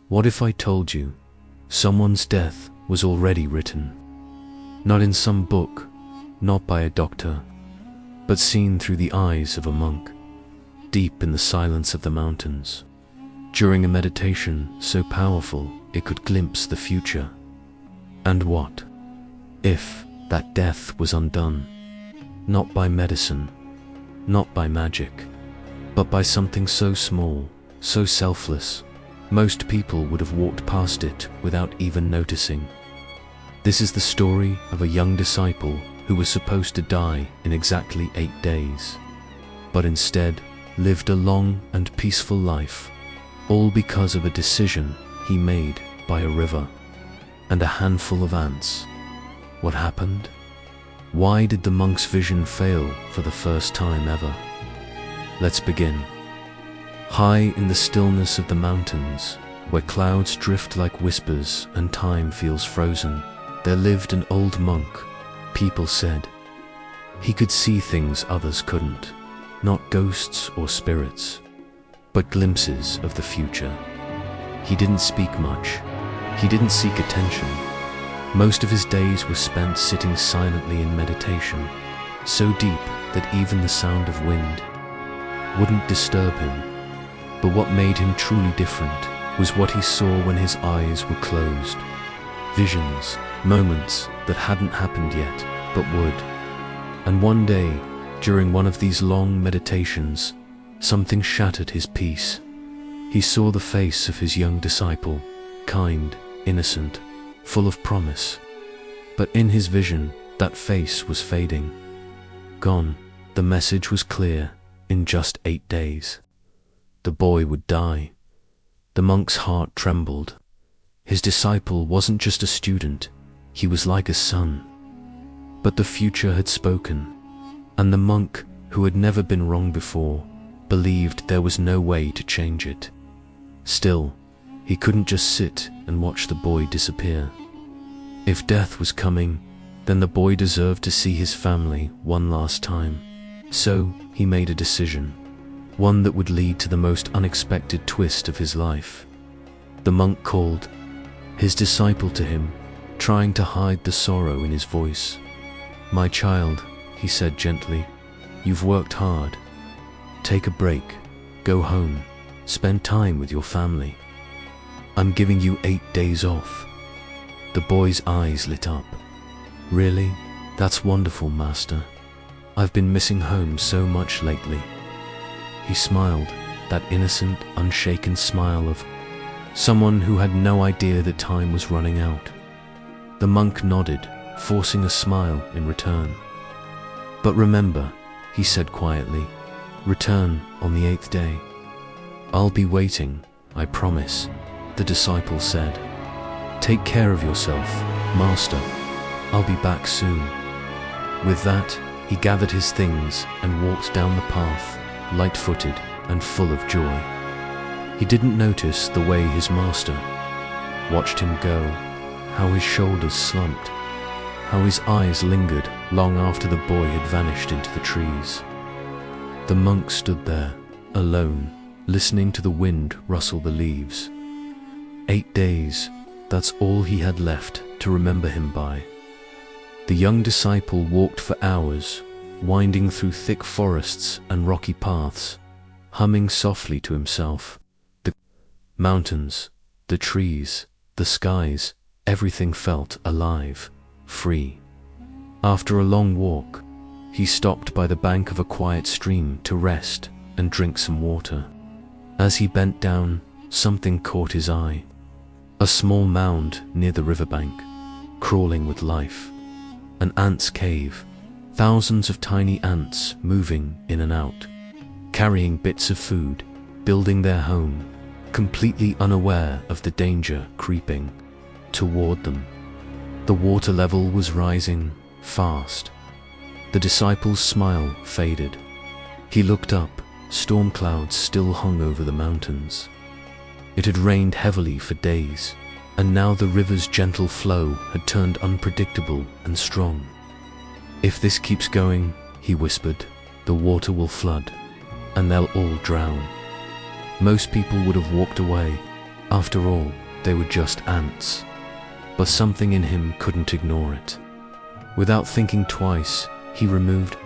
What if I told you someone's death was already written? Not in some book, not by a doctor, but seen through the eyes of a monk, deep in the silence of the mountains, during a meditation so powerful it could glimpse the future. And what if that death was undone, not by medicine, not by magic, but by something so small, so selfless, most people would have walked past it without even noticing. This is the story of a young disciple who was supposed to die in exactly 8 days, but instead lived a long and peaceful life, all because of a decision he made by a river and a handful of ants. What happened? Why did the monk's vision fail for the first time ever? Let's begin. High in the stillness of the mountains, where clouds drift like whispers and time feels frozen, there lived an old monk. People said he could see things others couldn't, not ghosts or spirits, but glimpses of the future. He didn't speak much. He didn't seek attention. Most of his days were spent sitting silently in meditation, so deep that even the sound of wind wouldn't disturb him. But what made him truly different was what he saw when his eyes were closed. Visions, moments that hadn't happened yet, but would. And one day, during one of these long meditations, something shattered his peace. He saw the face of his young disciple, kind, innocent, full of promise. But in his vision, that face was fading. Gone. The message was clear. In just 8 days, the boy would die. The monk's heart trembled. His disciple wasn't just a student, he was like a son. But the future had spoken, and the monk, who had never been wrong before, believed there was no way to change it. Still, he couldn't just sit and watch the boy disappear. If death was coming, then the boy deserved to see his family one last time. So he made a decision, one that would lead to the most unexpected twist of his life. The monk called his disciple to him, trying to hide the sorrow in his voice. "My child," he said gently, "you've worked hard. Take a break, go home, spend time with your family. I'm giving you 8 days off." The boy's eyes lit up. "Really? That's wonderful, Master. I've been missing home so much lately." He smiled, that innocent, unshaken smile of someone who had no idea that time was running out. The monk nodded, forcing a smile in return. "But remember," he said quietly, "return on the 8th day." "I'll be waiting, I promise," the disciple said. "Take care of yourself, Master. I'll be back soon." With that, he gathered his things and walked down the path, light-footed and full of joy. He didn't notice the way his master watched him go, how his shoulders slumped, how his eyes lingered long after the boy had vanished into the trees. The monk stood there, alone, listening to the wind rustle the leaves. 8 days, that's all he had left to remember him by. The young disciple walked for hours, winding through thick forests and rocky paths, humming softly to himself. The mountains, the trees, the skies, everything felt alive, free. After a long walk, he stopped by the bank of a quiet stream to rest and drink some water. As he bent down, something caught his eye. A small mound near the riverbank, crawling with life. An ant's cave, thousands of tiny ants moving in and out, carrying bits of food, building their home, completely unaware of the danger creeping toward them. The water level was rising fast. The disciple's smile faded. He looked up. Storm clouds still hung over the mountains. It had rained heavily for days, and now the river's gentle flow had turned unpredictable and strong. "If this keeps going," he whispered, "the water will flood, and they'll all drown." Most people would have walked away, After all, they were just ants. But something in him couldn't ignore it. Without thinking twice, he removed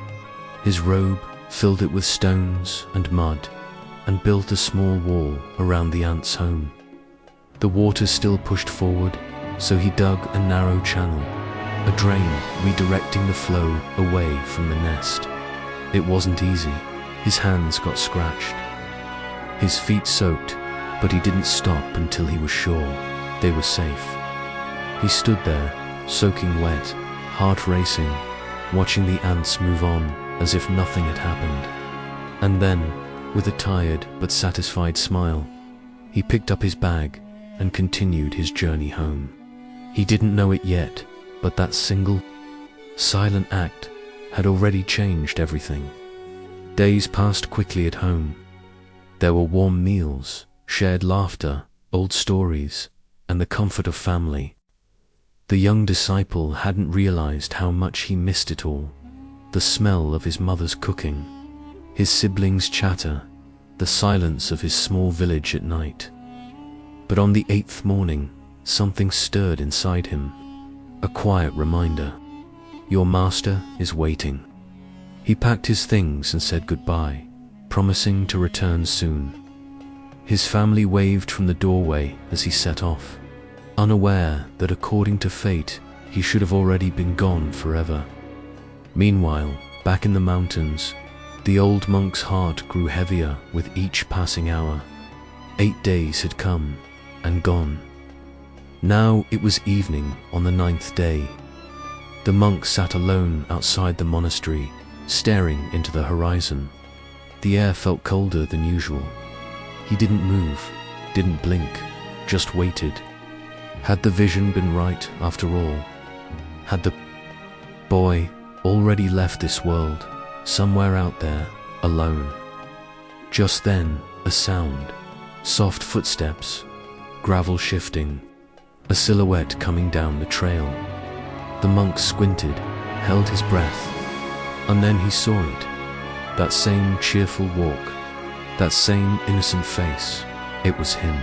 his robe, filled it with stones and mud, and built a small wall around the ants' home. The water still pushed forward, so he dug a narrow channel, a drain redirecting the flow away from the nest. It wasn't easy. His hands got scratched, his feet soaked, but he didn't stop until he was sure they were safe. He stood there, soaking wet, heart racing, watching the ants move on as if nothing had happened. And then, with a tired but satisfied smile, he picked up his bag and continued his journey home. He didn't know it yet, but that single, silent act had already changed everything. Days passed quickly at home. There were warm meals, shared laughter, old stories, and the comfort of family. The young disciple hadn't realized how much he missed it all. The smell of his mother's cooking, his siblings' chatter, the silence of his small village at night. But on the 8th morning, something stirred inside him, a quiet reminder. Your master is waiting. He packed his things and said goodbye, promising to return soon. His family waved from the doorway as he set off, unaware that according to fate, he should have already been gone forever. Meanwhile, back in the mountains, the old monk's heart grew heavier with each passing hour. 8 days had come and gone. Now it was evening on the 9th day. The monk sat alone outside the monastery, staring into the horizon. The air felt colder than usual. He didn't move, didn't blink, just waited. Had the vision been right after all? Had the boy already left this world, somewhere out there, alone? Just then, a sound, soft footsteps, gravel shifting, a silhouette coming down the trail. The monk squinted, held his breath, and then he saw it. That same cheerful walk, that same innocent face. It was him,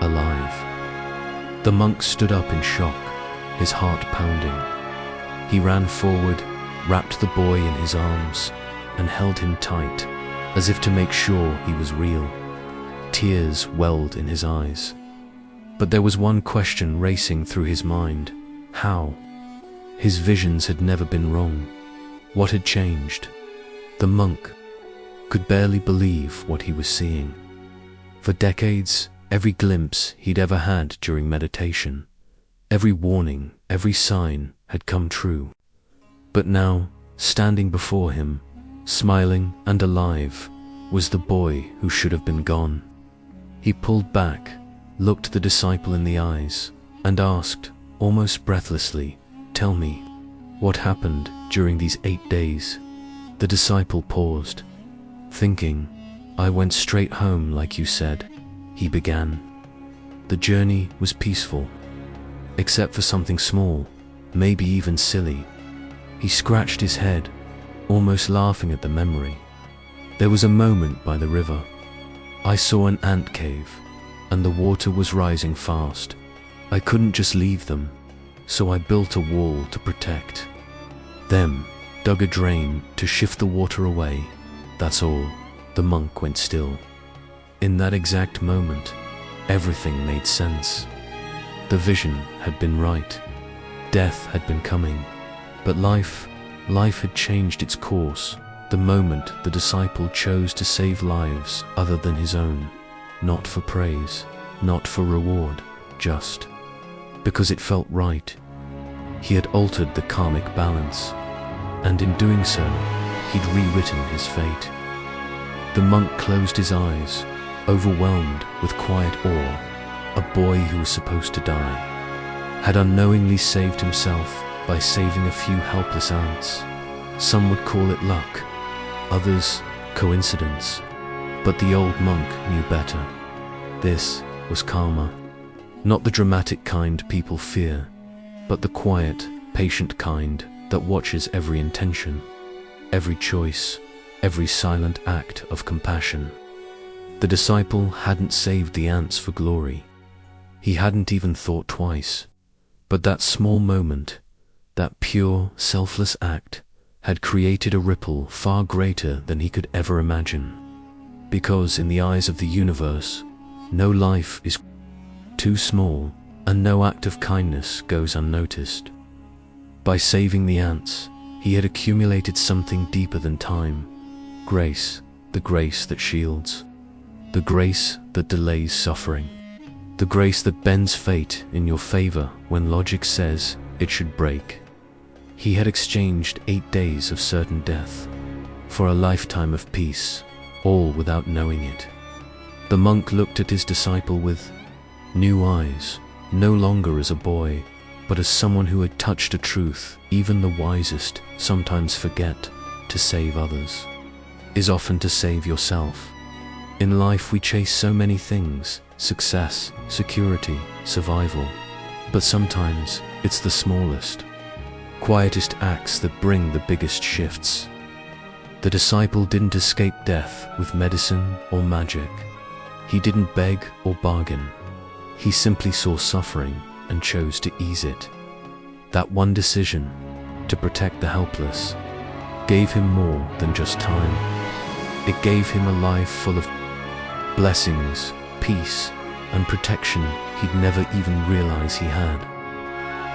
alive. The monk stood up in shock, his heart pounding. He ran forward, wrapped the boy in his arms, and held him tight, as if to make sure he was real. Tears welled in his eyes. But there was one question racing through his mind. How? His visions had never been wrong. What had changed? The monk could barely believe what he was seeing. For decades, every glimpse he'd ever had during meditation, every warning, every sign had come true. But now, standing before him, smiling and alive, was the boy who should have been gone. He pulled back, looked the disciple in the eyes, and asked, almost breathlessly, "Tell me, what happened during these 8 days?" The disciple paused, thinking. "I went straight home like you said," he began. "The journey was peaceful, except for something small, maybe even silly." He scratched his head, almost laughing at the memory. "There was a moment by the river. I saw an ant cave, and the water was rising fast. I couldn't just leave them, so I built a wall to protect them, dug a drain to shift the water away. That's all." The monk went still. In that exact moment, everything made sense. The vision had been right. Death had been coming. But life had changed its course the moment the disciple chose to save lives other than his own. Not for praise, not for reward, just because it felt right. He had altered the karmic balance, and in doing so, he'd rewritten his fate. The monk closed his eyes, overwhelmed with quiet awe. A boy who was supposed to die had unknowingly saved himself by saving a few helpless ants. Some would call it luck, others coincidence, but the old monk knew better. This was karma, not the dramatic kind people fear, but the quiet, patient kind that watches every intention, every choice, every silent act of compassion. The disciple hadn't saved the ants for glory. He hadn't even thought twice. But that small moment, that pure, selfless act, had created a ripple far greater than he could ever imagine. Because in the eyes of the universe, no life is too small, and no act of kindness goes unnoticed. By saving the ants, he had accumulated something deeper than time. Grace, the grace that shields. The grace that delays suffering. The grace that bends fate in your favor when logic says it should break. He had exchanged 8 days of certain death for a lifetime of peace, all without knowing it. The monk looked at his disciple with new eyes, no longer as a boy, but as someone who had touched a truth even the wisest sometimes forget. To save others is often to save yourself. In life we chase so many things: success, security, survival. But sometimes it's the smallest, quietest acts that bring the biggest shifts. The disciple didn't escape death with medicine or magic. He didn't beg or bargain. He simply saw suffering and chose to ease it. That one decision, to protect the helpless, gave him more than just time. It gave him a life full of blessings, peace, and protection he'd never even realize he had.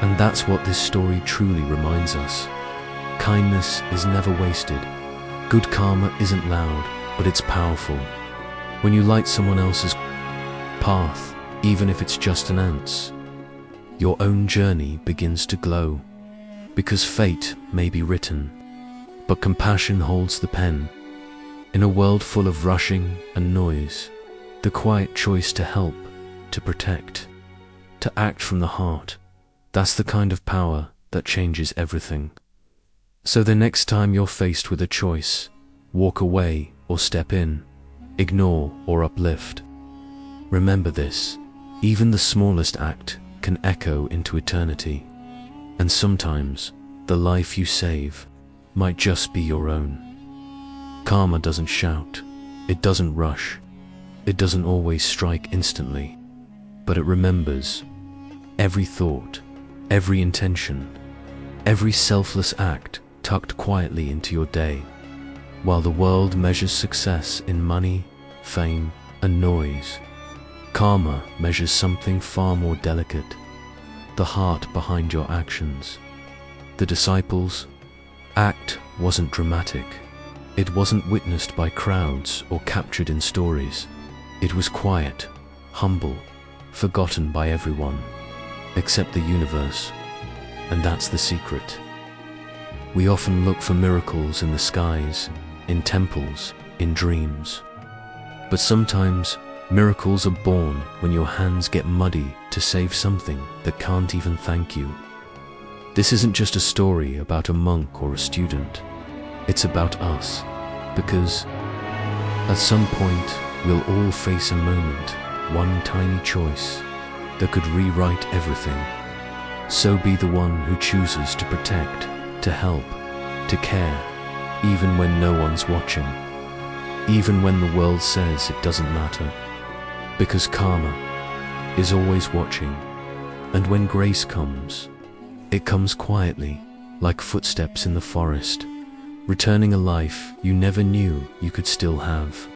And that's what this story truly reminds us. Kindness is never wasted. Good karma isn't loud, but it's powerful. When you light someone else's path, even if it's just an ant's, your own journey begins to glow. Because fate may be written, but compassion holds the pen. In a world full of rushing and noise, the quiet choice to help, to protect, to act from the heart, that's the kind of power that changes everything. So the next time you're faced with a choice, walk away or step in, ignore or uplift, remember this: even the smallest act can echo into eternity. And sometimes, the life you save might just be your own. Karma doesn't shout, it doesn't rush, it doesn't always strike instantly, but it remembers every thought, every intention, every selfless act tucked quietly into your day. While the world measures success in money, fame, and noise, karma measures something far more delicate: the heart behind your actions. The disciples' act wasn't dramatic. It wasn't witnessed by crowds or captured in stories. It was quiet, humble, forgotten by everyone, except the universe. And that's the secret. We often look for miracles in the skies, in temples, in dreams. But sometimes miracles are born when your hands get muddy to save something that can't even thank you. This isn't just a story about a monk or a student. It's about us, because at some point we'll all face a moment, one tiny choice, that could rewrite everything. So be the one who chooses to protect, to help, to care, even when no one's watching, even when the world says it doesn't matter. Because karma is always watching, and when grace comes, it comes quietly, like footsteps in the forest, returning a life you never knew you could still have.